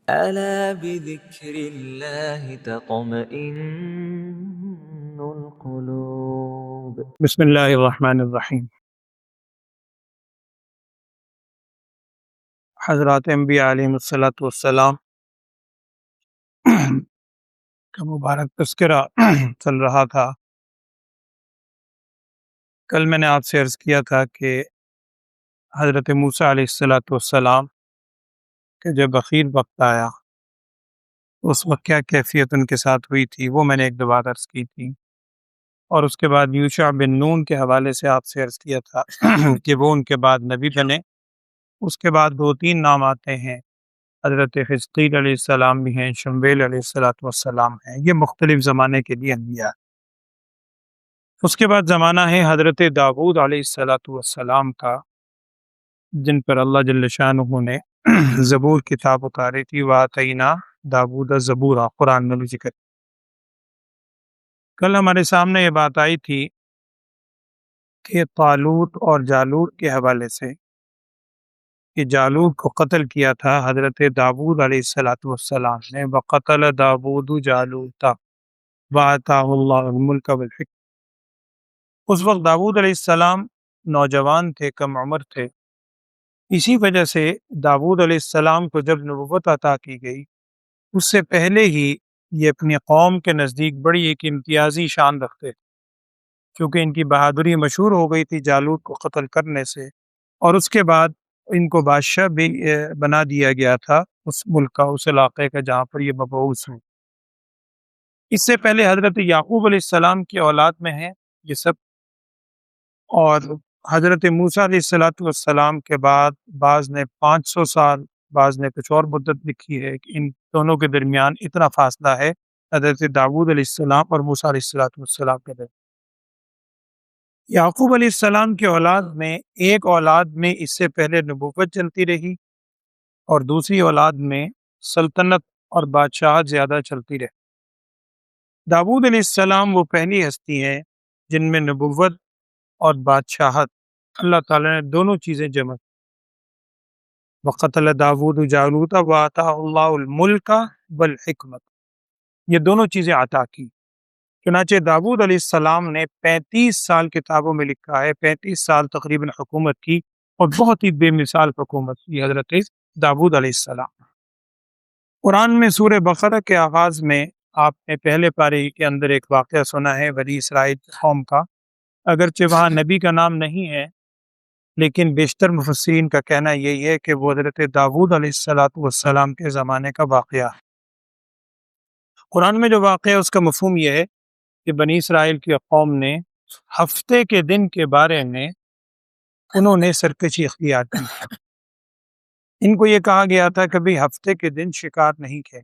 ألا بذكر الله تطمئن القلوب. بسم اللہ الرحمن الرحیم۔ حضرات انبیاء علیہم الصلاۃ والسلام کا مبارک تذکرہ چل رہا تھا۔ کل میں نے آپ سے عرض کیا تھا کہ حضرت موسیٰ علیہ الصلاۃ والسلام کے جب اخیر وقت آیا اس وقت کیا کیفیت ان کے ساتھ ہوئی تھی، وہ میں نے ایک دو بار عرض کی تھی، اور اس کے بعد یوشع بن نون کے حوالے سے آپ سے عرض کیا تھا کہ وہ ان کے بعد نبی بنے۔ اس کے بعد دو تین نام آتے ہیں، حضرت حزقیل علیہ السلام بھی ہیں، شمویل علیہ الصلاۃ والسلام ہیں، یہ مختلف زمانے کے لیے انبیاء۔ اس کے بعد زمانہ ہے حضرت داؤد علیہ الصلاۃ والسلام کا، جن پر اللہ جل شانہ نے زبور کتاب اتاری تھی، وَآتَيْنَا داؤد زبورا، قرآن میں بھی ذکر۔ کل ہمارے سامنے یہ بات آئی تھی کہ طالوت اور جالوت کے حوالے سے، کہ جالوت کو قتل کیا تھا حضرت داؤد علیہ الصلاۃ والسلام نے، وَقَتَلَ داؤد جالوت وَآتَاهُ اللَّهُ الْمُلْكَ وَالْحِكْمَةَ۔ اس وقت داؤد علیہ السلام نوجوان تھے، کم عمر تھے، اسی وجہ سے داؤد علیہ السلام کو جب نبوت عطا کی گئی، اس سے پہلے ہی یہ اپنی قوم کے نزدیک بڑی ایک امتیازی شان رکھتے تھے، کیونکہ ان کی بہادری مشہور ہو گئی تھی جالوت کو قتل کرنے سے، اور اس کے بعد ان کو بادشاہ بھی بنا دیا گیا تھا اس ملک کا، اس علاقے کا جہاں پر یہ مبعوث ہوئے۔ اس سے پہلے حضرت یعقوب علیہ السلام کی اولاد میں ہیں یہ سب، اور حضرت موسیٰ علیہ الصلاۃ والسلام کے بعد بعض نے 500 سال، بعض نے کچھ اور مدت لکھی ہے کہ ان دونوں کے درمیان اتنا فاصلہ ہے حضرت داؤد علیہ السلام اور موسیٰ علیہ الصلاۃ والسلام کے درمیان۔ یعقوب علیہ السلام کی اولاد میں ایک اولاد میں اس سے پہلے نبوت چلتی رہی، اور دوسری اولاد میں سلطنت اور بادشاہت زیادہ چلتی رہی۔ داؤد علیہ السلام وہ پہلی ہستی ہیں جن میں نبوت اور بادشاہت اللہ تعالیٰ نے دونوں چیزیں جمع۔ وَقَتَلَ داؤد جالوت وَآتَاهُ اللَّهُ الْمُلْكَ وَالْحِكْمَةَ، یہ دونوں چیزیں عطا کی۔ چنانچہ داؤد علیہ السلام نے 35 سال کتابوں میں لکھا ہے، 35 سال تقریباً حکومت کی، اور بہت ہی بے مثال حکومت کی حضرت داؤد علیہ السلام۔ قرآن میں سورہ بقرہ کے آغاز میں آپ نے پہلے پارے کے اندر ایک واقعہ سنا ہے بنی اسرائیل قوم کا، اگرچہ وہاں نبی کا نام نہیں ہے، لیکن بیشتر مفسرین کا کہنا یہی ہے کہ وہ حضرت داؤد علیہ الصلاۃ والسلام کے زمانے کا واقعہ ہے۔ قرآن میں جو واقعہ ہے اس کا مفہوم یہ ہے کہ بنی اسرائیل کی قوم نے ہفتے کے دن کے بارے میں انہوں نے سرکشی اختیار کی۔ ان کو یہ کہا گیا تھا کہ بھی ہفتے کے دن شکار نہیں کھائے۔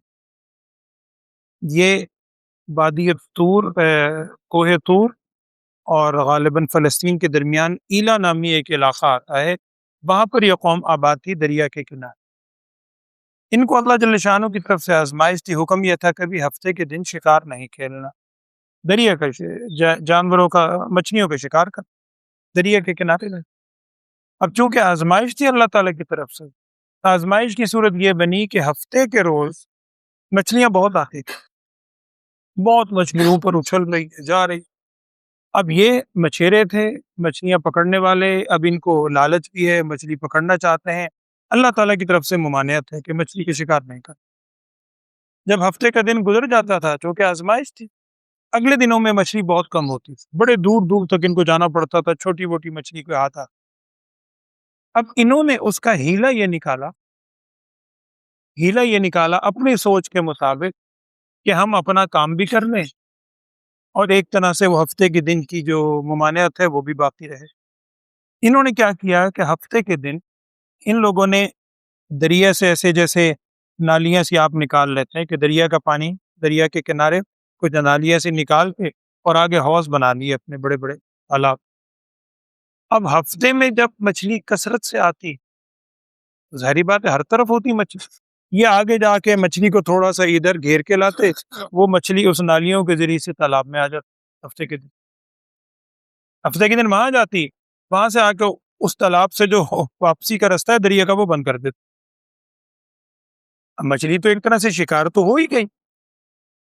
یہ وادی طور، کوہ طور اور غالباً فلسطین کے درمیان ایلا نامی ایک علاقہ آتا ہے، وہاں پر یہ قوم آباد تھی دریا کے کنارے۔ ان کو اللہ جل شانہ کی طرف سے آزمائش تھی، حکم یہ تھا کہ بھی ہفتے کے دن شکار نہیں کھیلنا، دریا کا جانوروں کا، مچھلیوں کا شکار کر دریا کے کنارے رہے۔ اب چونکہ آزمائش تھی اللہ تعالیٰ کی طرف سے، آزمائش کی صورت یہ بنی کہ ہفتے کے روز مچھلیاں بہت آتی تھی، بہت مچھلیوں پر اچھل رہی جا رہی۔ اب یہ مچھیرے تھے، مچھلیاں پکڑنے والے، اب ان کو لالچ بھی ہے، مچھلی پکڑنا چاہتے ہیں، اللہ تعالیٰ کی طرف سے ممانعت ہے کہ مچھلی کے شکار نہیں کر۔ جب ہفتے کا دن گزر جاتا تھا، چونکہ آزمائش تھی، اگلے دنوں میں مچھلی بہت کم ہوتی تھی، بڑے دور دور تک ان کو جانا پڑتا تھا چھوٹی موٹی مچھلی کو آتا۔ اب انہوں نے اس کا ہیلا یہ نکالا اپنی سوچ کے مطابق کہ ہم اپنا کام بھی کر لیں اور ایک طرح سے وہ ہفتے کے دن کی جو ممانعت ہے وہ بھی باقی رہے۔ انہوں نے کیا کیا کہ ہفتے کے دن ان لوگوں نے دریا سے، ایسے جیسے نالیاں سے آپ نکال لیتے ہیں کہ دریا کا پانی دریا کے کنارے کچھ نالیاں سے نکال کے اور آگے حوض بنا لیے اپنے بڑے بڑے تالاب۔ اب ہفتے میں جب مچھلی کثرت سے آتی، ظاہری بات ہے ہر طرف ہوتی مچھلی، یہ آگے جا کے مچھلی کو تھوڑا سا ادھر گھیر کے لاتے، وہ مچھلی اس نالیوں کے ذریعے سے تالاب میں آ جاتی۔ ہفتے کے دن وہاں جاتی، وہاں سے آ کے اس تالاب سے جو واپسی کا راستہ ہے دریا کا وہ بند کر دیتے۔ مچھلی تو ایک طرح سے شکار تو ہو ہی گئی،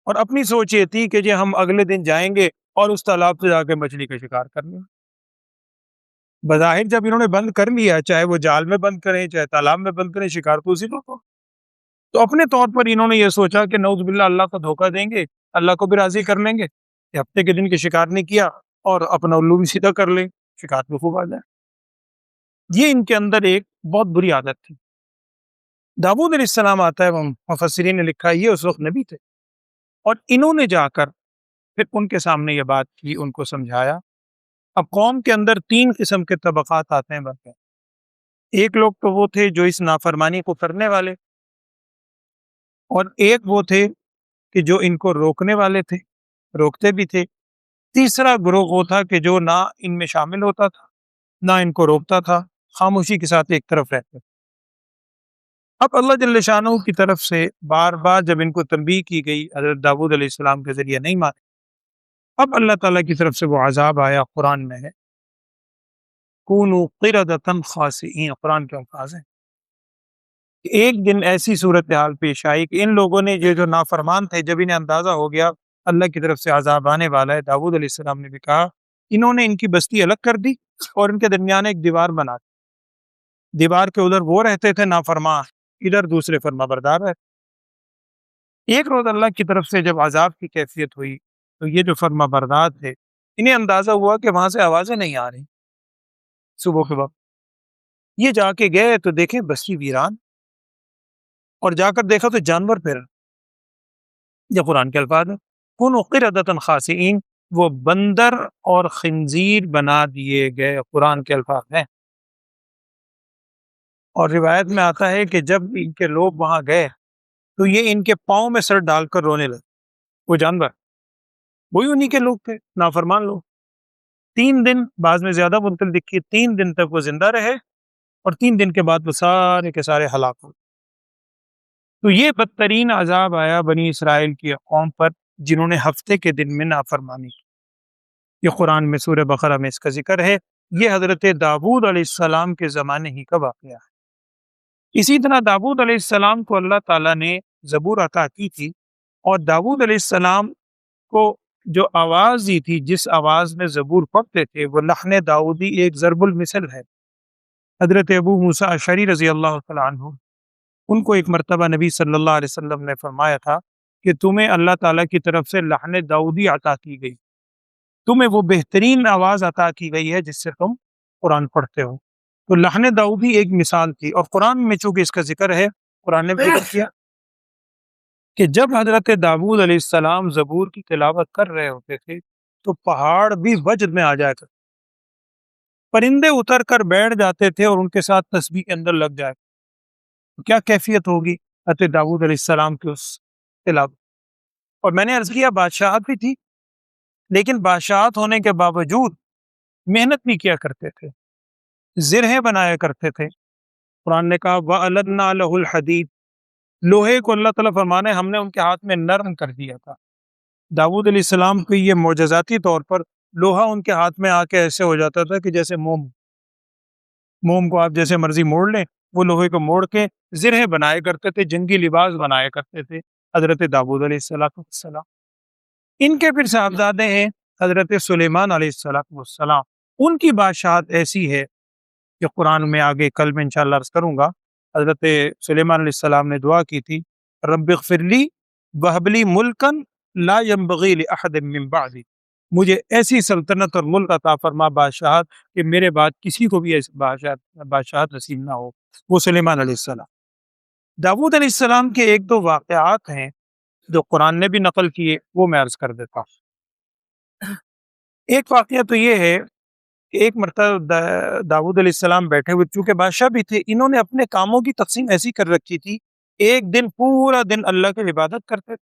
اور اپنی سوچ یہ تھی کہ ہم اگلے دن جائیں گے اور اس تالاب سے جا کے مچھلی کا شکار کر لیں۔ بظاہر جب انہوں نے بند کر لیا، چاہے وہ جال میں بند کریں چاہے تالاب میں بند کریں، شکار تو اسی کو، تو اپنے طور پر انہوں نے یہ سوچا کہ نعوذ باللہ اللہ کو دھوکہ دیں گے، اللہ کو بھی راضی کر لیں گے کہ ہفتے کے دن کے شکار نہیں کیا اور اپنا الو بھی سیدھا کر لیں، شکار پہ خوب آ جائے۔ یہ ان کے اندر ایک بہت بری عادت تھی۔ داؤد علیہ السلام آتا ہے، مفسرین نے لکھا یہ اس وقت نبی تھے، اور انہوں نے جا کر پھر ان کے سامنے یہ بات کی، ان کو سمجھایا۔ اب قوم کے اندر 3 قسم کے طبقات آتے ہیں بلکہ، ایک لوگ تو وہ تھے جو اس نافرمانی کو کرنے والے، اور ایک وہ تھے کہ جو ان کو روکنے والے تھے، روکتے بھی تھے، تیسرا گروہ وہ تھا کہ جو نہ ان میں شامل ہوتا تھا نہ ان کو روکتا تھا، خاموشی کے ساتھ ایک طرف رہتے۔ اب اللہ جل شانہ کی طرف سے بار بار جب ان کو تنبیہ کی گئی، حضرت داؤد علیہ السلام کے ذریعے نہیں مانے، اب اللہ تعالیٰ کی طرف سے وہ عذاب آیا۔ قرآن میں ہے کونوا قردۃ خاسئین، قرآن کے الفاظ ہیں کہ ایک دن ایسی صورتحال پیش آئی کہ ان لوگوں نے جو نافرمان تھے، جب انہیں اندازہ ہو گیا اللہ کی طرف سے عذاب آنے والا ہے، داؤد علیہ السلام نے بھی کہا، انہوں نے ان کی بستی الگ کر دی اور ان کے درمیان ایک دیوار بنا دی۔ دیوار کے ادھر وہ رہتے تھے نافرمان، ادھر دوسرے فرما بردار رہتے۔ ایک روز اللہ کی طرف سے جب عذاب کی کیفیت ہوئی تو یہ جو فرما بردار تھے، انہیں اندازہ ہوا کہ وہاں سے آوازیں نہیں آ رہی صبح کے وقت۔ یہ جا کے گئے تو دیکھیں بستی ویران، اور جا کر دیکھا تو جانور پھر، یہ قرآن کے الفاظ ہیں کونوا قردۃ خاسئین، وہ بندر اور خنزیر بنا دیے گئے، قرآن کے الفاظ ہیں۔ اور روایت میں آتا ہے کہ جب ان کے لوگ وہاں گئے تو یہ ان کے پاؤں میں سر ڈال کر رونے لگے، وہ جانور وہی انہی کے لوگ تھے، نافرمان لوگ۔ 3 دن، بعض میں زیادہ منتل دکھی، 3 دن تک وہ زندہ رہے، اور 3 دن کے بعد وہ سارے کے سارے ہلاک ہوئے۔ تو یہ بدترین عذاب آیا بنی اسرائیل کی قوم پر جنہوں نے ہفتے کے دن میں نافرمانی کی۔ یہ قرآن میں سورہ بقرہ میں اس کا ذکر ہے۔ یہ حضرت داؤد علیہ السلام کے زمانے ہی کا واقعہ ہے۔ اسی طرح داؤد علیہ السلام کو اللہ تعالیٰ نے زبور عطا کی تھی، اور داؤد علیہ السلام کو جو آواز دی تھی، جس آواز میں زبور پڑھتے تھے، وہ لحن داؤدی ایک ضرب المثل ہے۔ حضرت ابو موسیٰ اشعری رضی اللہ تعالیٰ عنہ، ان کو ایک مرتبہ نبی صلی اللہ علیہ وسلم نے فرمایا تھا کہ تمہیں اللہ تعالیٰ کی طرف سے لحن داؤدی عطا کی گئی، تمہیں وہ بہترین آواز عطا کی گئی ہے جس سے تم قرآن پڑھتے ہو۔ تو لحن داؤدی ایک مثال تھی، اور قرآن میں چونکہ اس کا ذکر ہے، قرآن نے ذکر کیا کہ جب حضرت داؤد علیہ السلام زبور کی تلاوت کر رہے ہوتے تھے تو پہاڑ بھی وجد میں آ جایا کرتے، پرندے اتر کر بیٹھ جاتے تھے اور ان کے ساتھ تسبیح کے اندر لگ جائے۔ کیا کیفیت ہوگی حضرت داؤد علیہ السلام کی اس تلاوت؟ اور میں نے عرض کیا بادشاہت بھی تھی، لیکن بادشاہت ہونے کے باوجود محنت بھی کیا کرتے تھے، زرہیں بنایا کرتے تھے۔ قرآن نے کہا وَأَلَنَّا لَهُ الْحَدِيدَ، لوہے کو اللہ تعالیٰ فرمانے ہم نے ان کے ہاتھ میں نرم کر دیا تھا۔ داؤد علیہ السلام کو یہ معجزاتی طور پر لوہا ان کے ہاتھ میں آ کے ایسے ہو جاتا تھا کہ جیسے موم کو آپ جیسے مرضی موڑ لیں، وہ لوہے کو موڑ کے زرہیں بنایا کرتے تھے، جنگی لباس بنایا کرتے تھے حضرت داؤد علیہ السلام۔ ان کے پھر صاحبزادے ہیں حضرت سلیمان علیہ السلام، ان کی بادشاہت ایسی ہے کہ قرآن میں آگے کل میں انشاءاللہ عرض کروں گا، حضرت سلیمان علیہ السلام نے دعا کی تھی رب اغفر لی وہب لی ملکا لا ينبغی لأحد من بعدی، مجھے ایسی سلطنت اور ملک عطا فرما، بادشاہت، کہ میرے بعد کسی کو بھی ایسی بادشاہت نصیب نہ ہو۔ وہ سلیمان علیہ السلام۔ داؤد علیہ السلام کے 1-2 واقعات ہیں جو قرآن نے بھی نقل کیے، وہ میں عرض کر دیتا ہوں۔ ایک واقعہ تو یہ ہے کہ ایک مرتبہ داؤد علیہ السلام بیٹھے ہوئے، چونکہ بادشاہ بھی تھے، انہوں نے اپنے کاموں کی تقسیم ایسی کر رکھی تھی، ایک دن پورا دن اللہ کی عبادت کرتے تھے،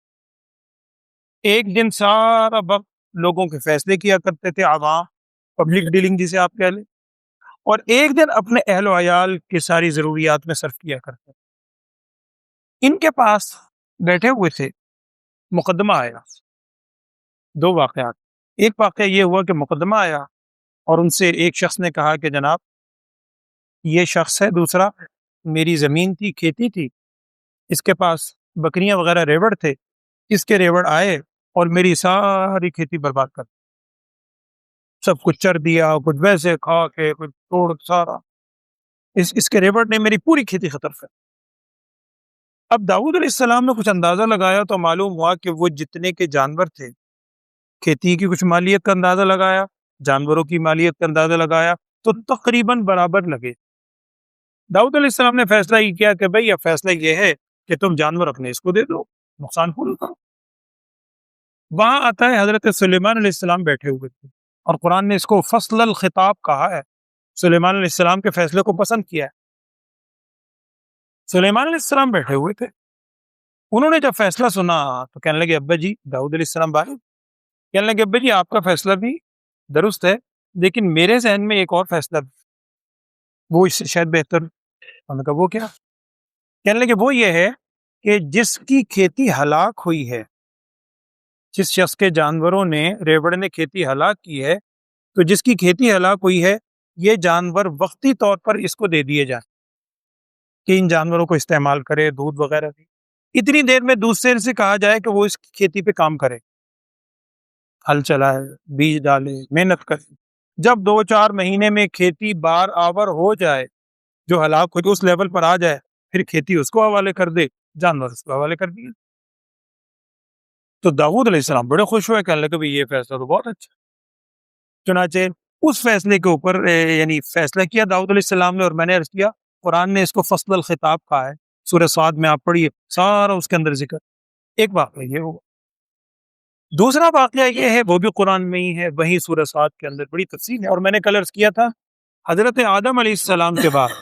ایک دن سارا وقت لوگوں کے فیصلے کیا کرتے تھے، عوام، پبلک ڈیلنگ جسے آپ کہہ لیں، اور ایک دن اپنے اہل و عیال کی ساری ضروریات میں صرف کیا کرتے تھے۔ ان کے پاس بیٹھے ہوئے تھے، مقدمہ آیا، 2 واقعات۔ ایک واقعہ یہ ہوا کہ مقدمہ آیا اور ان سے ایک شخص نے کہا کہ جناب یہ شخص ہے، دوسرا میری زمین تھی، کھیتی تھی، اس کے پاس بکریاں وغیرہ ریوڑ تھے، اس کے ریوڑ آئے اور میری ساری کھیتی برباد کر دی، سب کچھ چر دیا، کچھ ویسے کھا کے، کچھ توڑ سارا، اس کے ریوڑ نے میری پوری کھیتی ختم کر دی۔ اب داؤد علیہ السلام نے کچھ اندازہ لگایا تو معلوم ہوا کہ وہ جتنے کے جانور تھے، کھیتی کی کچھ مالیت کا اندازہ لگایا، جانوروں کی مالیت کا اندازہ لگایا تو تقریباً برابر لگے۔ داؤد علیہ السلام نے فیصلہ یہ کیا کہ بھئی اب فیصلہ یہ ہے کہ تم جانور اپنے اس کو دے دو، نقصان پورا کرو۔ وہاں آتا ہے حضرت سلیمان علیہ السلام بیٹھے ہوئے تھے، اور قرآن نے اس کو فصل الخطاب کہا ہے، سلیمان علیہ السلام کے فیصلے کو پسند کیا ہے۔ سلیمان علیہ السلام بیٹھے ہوئے تھے، انہوں نے جب فیصلہ سنا تو کہنے لگے ابا جی، داؤد علیہ السلام باہر کہنے لگے ابا جی آپ کا فیصلہ بھی درست ہے، لیکن میرے ذہن میں ایک اور فیصلہ بھی، وہ اس سے شاید بہتر۔ انہوں نے کہا وہ کیا؟ کہنے لگے وہ یہ ہے کہ جس کی کھیتی ہلاک ہوئی ہے، جس شخص کے جانوروں نے، ریوڑ نے کھیتی ہلاک کی ہے، تو جس کی کھیتی ہلاک ہوئی ہے یہ جانور وقتی طور پر اس کو دے دیے جائیں کہ ان جانوروں کو استعمال کرے، دودھ وغیرہ دی، اتنی دیر میں دوسرے سے کہا جائے کہ وہ اس کھیتی پہ کام کرے، ہل چلائے، بیج ڈالے، محنت کرے۔ جب 2-4 مہینے میں کھیتی بار آور ہو جائے، جو ہلاک ہو اس لیول پر آ جائے، پھر کھیتی اس کو حوالے کر دے، جانور اس کو حوالے کر دیے۔ تو داؤد علیہ السلام بڑے خوش ہوئے، کہنے لگے یہ فیصلہ تو بہت اچھا۔ چنانچہ اس فیصلے کے اوپر یعنی فیصلہ کیا داؤد علیہ السلام نے، اور میں نے عرض کیا قرآن نے اس کو فصل الخطاب کہا ہے، سورہ صاد میں آپ پڑھیے، سارا اس کے اندر ذکر۔ ایک واقعہ یہ ہوا، دوسرا واقعہ یہ ہے وہ بھی قرآن میں ہی ہے، وہی سورہ صاد کے اندر بڑی تفصیل ہے، اور میں نے کل عرض کیا تھا حضرت آدم علیہ السلام کے بعد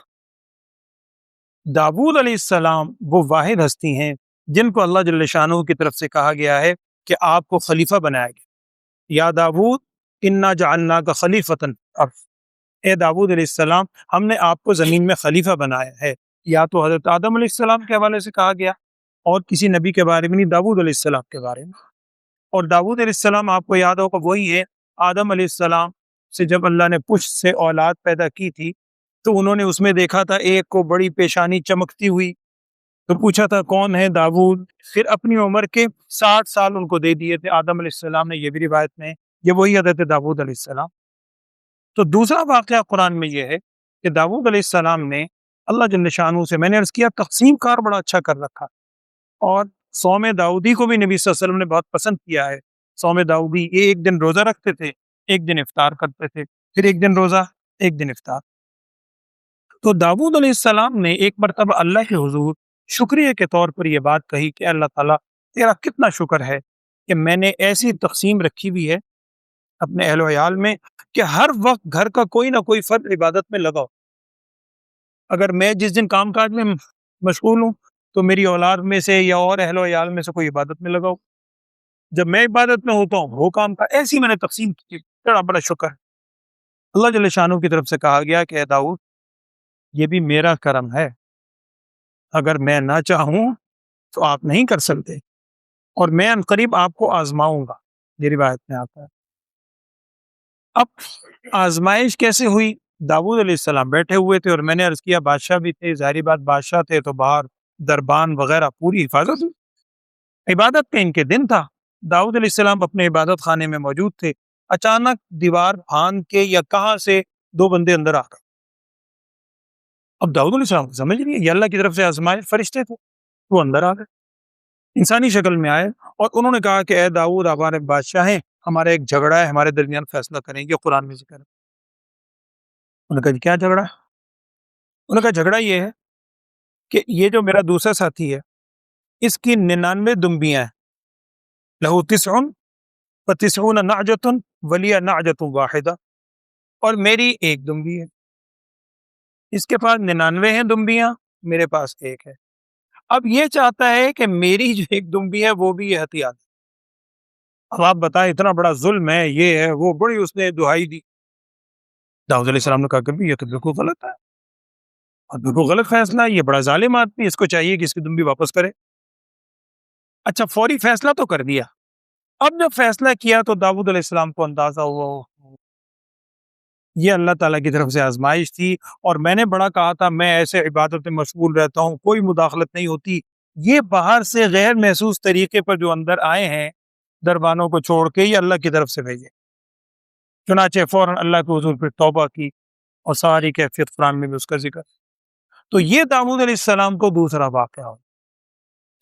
داؤد علیہ السلام وہ واحد ہستی ہیں جن کو اللہ جل شانہ کی طرف سے کہا گیا ہے کہ آپ کو خلیفہ بنایا گیا۔ یا داؤد انا جعلناک خلیفۃ، اب اے داؤد علیہ السلام ہم نے آپ کو زمین میں خلیفہ بنایا ہے۔ یا تو حضرت آدم علیہ السلام کے حوالے سے کہا گیا، اور کسی نبی کے بارے میں نہیں، داؤد علیہ السلام کے بارے میں۔ اور داؤد علیہ السلام آپ کو یاد ہوگا وہی ہے، آدم علیہ السلام سے جب اللہ نے پشت سے اولاد پیدا کی تھی تو انہوں نے اس میں دیکھا تھا ایک کو بڑی پیشانی چمکتی ہوئی، تو پوچھا تھا کون ہے؟ داؤد۔ پھر اپنی عمر کے 60 سال ان کو دے دیے تھے آدم علیہ السلام نے، یہ بھی روایت میں ہے، یہ وہی حضرت داؤد علیہ السلام۔ تو دوسرا واقعہ قرآن میں یہ ہے کہ داؤد علیہ السلام نے اللہ جل شانہ سے، میں نے عرض کیا تقسیم کار بڑا اچھا کر رکھا، اور صوم داؤدی کو بھی نبی صلی اللہ علیہ وسلم نے بہت پسند کیا ہے۔ صوم داؤدی یہ ایک دن روزہ رکھتے تھے، ایک دن افطار کرتے تھے، پھر ایک دن روزہ، ایک دن افطار۔ تو داؤد علیہ السلام نے ایک مرتبہ اللہ کے حضور شکریہ کے طور پر یہ بات کہی کہ اللہ تعالیٰ تیرا کتنا شکر ہے کہ میں نے ایسی تقسیم رکھی ہوئی ہے اپنے اہل و عیال میں کہ ہر وقت گھر کا کوئی نہ کوئی فرد عبادت میں لگاؤ۔ اگر میں جس دن کام کاج میں مشغول ہوں تو میری اولاد میں سے یا اور اہل و عیال میں سے کوئی عبادت میں لگاؤ، جب میں عبادت میں ہوتا ہوں وہ کام کا، ایسی میں نے تقسیم کی، بڑا بڑا شکر ہے۔ اللہ جل شانہ کی طرف سے کہا گیا کہ اے داؤد یہ بھی میرا کرم ہے، اگر میں نہ چاہوں تو آپ نہیں کر سکتے، اور میں ان قریب آپ کو آزماؤں گا، یہ روایت میں آتا ہے۔ اب آزمائش کیسے ہوئی؟ داؤد علیہ السلام بیٹھے ہوئے تھے، اور میں نے عرض کیا بادشاہ بھی تھے، ظاہری بات بادشاہ تھے تو باہر دربان وغیرہ پوری حفاظت ہوئی، عبادت کا ان کے دن تھا۔ داؤد علیہ السلام اپنے عبادت خانے میں موجود تھے، اچانک دیوار بھان کے یا کہاں سے 2 بندے اندر آ گئے۔ اب داؤد علیہ السلام سمجھ نہیں، یہ اللہ کی طرف سے آزمائش، فرشتے تھے، وہ اندر آ گئے، انسانی شکل میں آئے، اور انہوں نے کہا کہ اے داؤد آپ ہمارے بادشاہ ہیں، ہمارا ایک جھگڑا ہے، ہمارے درمیان فیصلہ کریں گے، قرآن میں ذکر ہے۔ انہوں نے کہا کیا جھگڑا ہے؟ انہوں نے کہا جھگڑا یہ ہے کہ یہ جو میرا دوسرا ساتھی ہے اس کی 99 دمبیاں ہیں، لہو 99 نعجۃ ولی نعجۃ واحدہ، اور میری ایک دمبی ہے، اس کے پاس 99 ہیں دمبیاں، میرے پاس ایک ہے۔ اب یہ چاہتا ہے کہ میری جو ایک دمبی ہے وہ بھی یہ ہتھیار۔ اب آپ بتائیں اتنا بڑا ظلم ہے، یہ ہے وہ، بڑی اس نے دہائی دی۔ داؤد علیہ السلام نے کہا کہ یہ تو بالکل غلط ہے، اور بالکل غلط فیصلہ ہے، یہ بڑا ظالم آدمی، اس کو چاہیے کہ اس کی دمبی واپس کرے۔ اچھا فوری فیصلہ تو کر دیا، اب جب فیصلہ کیا تو داؤد علیہ السلام کو اندازہ ہوا یہ اللہ تعالیٰ کی طرف سے آزمائش تھی، اور میں نے بڑا کہا تھا میں ایسے عبادت میں مشغول رہتا ہوں، کوئی مداخلت نہیں ہوتی، یہ باہر سے غیر محسوس طریقے پر جو اندر آئے ہیں دربانوں کو چھوڑ کے، یہ اللہ کی طرف سے بھیجے۔ چنانچہ فوراً اللہ کے حضور پہ توبہ کی اور ساری کیفیت قرآن میں بھی اس کا ذکر۔ تو یہ داؤد علیہ السلام کو دوسرا واقعہ ہو۔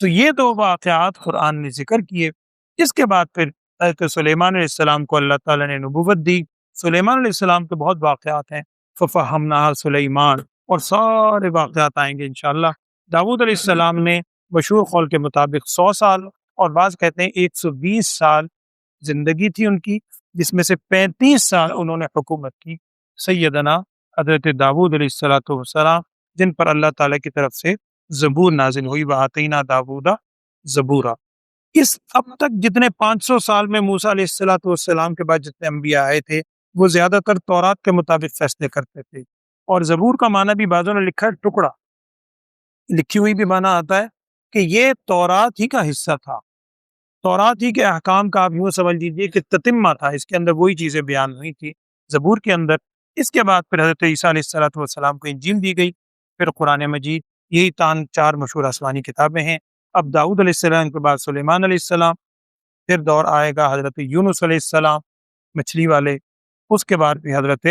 تو یہ دو واقعات قرآن نے ذکر کیے۔ اس کے بعد پھر حضرت سلیمان علیہ السلام کو اللہ تعالیٰ نے نبوت دی۔ سلیمان علیہ السلام کے بہت واقعات ہیں، ففہمناہا سلیمان، اور سارے واقعات آئیں گے انشاءاللہ۔ داؤد علیہ السلام نے مشہور قول کے مطابق 100 سال اور بعض کہتے ہیں 120 سال زندگی تھی ان کی، جس میں سے 35 سال انہوں نے حکومت کی۔ سیدنا حضرت داؤد علیہ السلام، جن پر اللہ تعالیٰ کی طرف سے زبور نازل ہوئی، وَآتَيْنَا دَاوُودَ زبورا۔ اس اب تک جتنے 500 سال میں موسیٰ علیہ السلام کے بعد جتنے انبیاء آئے تھے، وہ زیادہ تر تورات کے مطابق فیصلے کرتے تھے۔ اور زبور کا معنی بھی بعضوں نے لکھا ہے ٹکڑا، لکھی ہوئی بھی معنی آتا ہے کہ یہ تورات ہی کا حصہ تھا، تورات ہی کے احکام کا آپ یوں سمجھ لیجیے کہ تتمہ تھا، اس کے اندر وہی چیزیں بیان ہوئی تھی زبور کے اندر۔ اس کے بعد پھر حضرت عیسیٰ علیہ السلام کو انجیل دی گئی، پھر قرآن مجید، یہی چار مشہور آسمانی کتابیں ہیں۔ اب داؤد علیہ السلام کے بعد سلیمان علیہ السلام، پھر دور آئے گا حضرت یونس علیہ السلام مچھلی والے، اس کے بعد پھر حضرت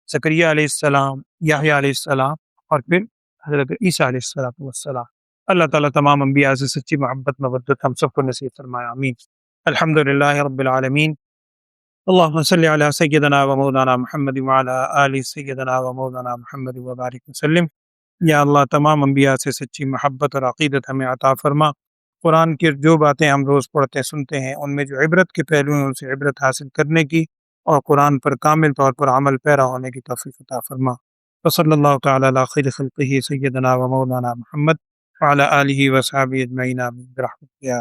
زکریا علیہ السلام، یحییٰ علیہ السلام، اور پھر حضرت عیسیٰ علیہ السلام۔ اللہ تعالیٰ تمام انبیاء سے سچی محبت مودت ہم سب کو نصیب فرمائے، آمین۔ الحمدللہ رب العالمین، اللہم صلی علی سیدنا و مولانا محمد وعلی آل سیدنا و مولانا محمد وبارک وسلم۔ یا اللہ تمام انبیاء سے سچی محبت اور عقیدت ہمیں عطا فرما۔ قرآن کی جو باتیں ہم روز پڑھتے سنتے ہیں، ان میں جو عبرت کے پہلو ہیں، ان سے عبرت حاصل کرنے کی اور قرآن پر کامل طور پر عمل پیرا ہونے کی توفیق عطا فرما۔ وصلی اللہ تعالی علی خیر خلقہ سیدنا و مولانا محمد وعلی آلہ وصحبہ اجمعین، آمین برحمتک یا